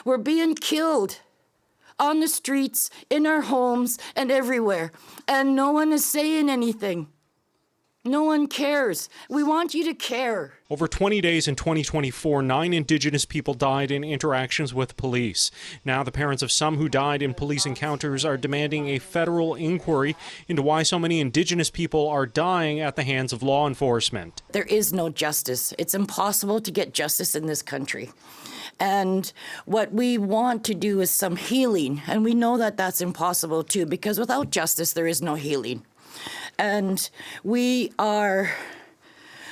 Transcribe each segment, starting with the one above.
We're being killed on the streets, in our homes, and everywhere. And no one is saying anything. No one cares. We want you to care. Over 20 days in 2024, 9 Indigenous people died in interactions with police. Now the parents of some who died in police encounters are demanding a federal inquiry into why so many Indigenous people are dying at the hands of law enforcement. There is no justice. It's impossible to get justice in this country. And what we want to do is some healing. And we know that that's impossible too, because without justice, there is no healing. And we are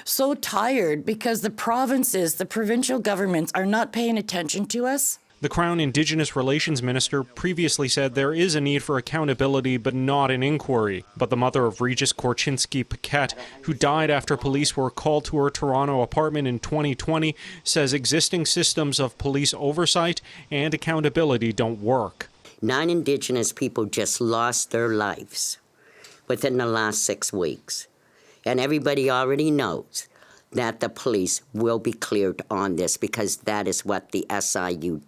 so tired because the provinces, the provincial governments are not paying attention to us. The Crown Indigenous Relations Minister previously said there is a need for accountability but not an inquiry. But the mother of Regis Korchinski-Paquette, who died after police were called to her Toronto apartment in 2020, says existing systems of police oversight and accountability don't work. 9 Indigenous people just lost their lives within the last 6 weeks. And everybody already knows that the police will be cleared on this because that is what the SIU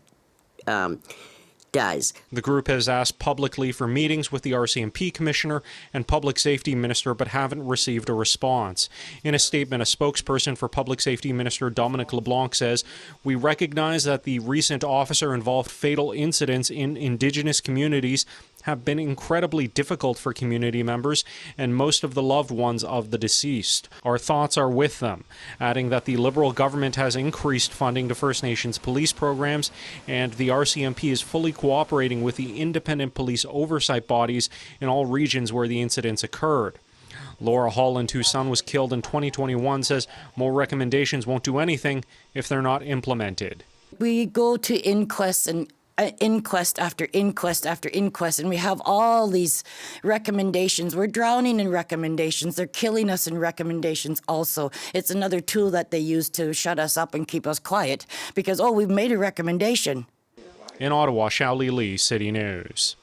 does. The group has asked publicly for meetings with the RCMP Commissioner and Public Safety Minister but haven't received a response. In a statement, a spokesperson for Public Safety Minister Dominic LeBlanc says, "We recognize that the recent officer-involved fatal incidents in Indigenous communities have been incredibly difficult for community members and most of the loved ones of the deceased. Our thoughts are with them," adding that the Liberal government has increased funding to First Nations police programs and the RCMP is fully cooperating with the independent police oversight bodies in all regions where the incidents occurred. Laura Holland, whose son was killed in 2021, says more recommendations won't do anything if they're not implemented. We go to inquests and inquest after inquest after inquest, and we have all these recommendations. We're drowning in recommendations. They're killing us in recommendations also. It's another tool that they use to shut us up and keep us quiet because, oh, we've made a recommendation. In Ottawa, Xiaoli Lee, City News.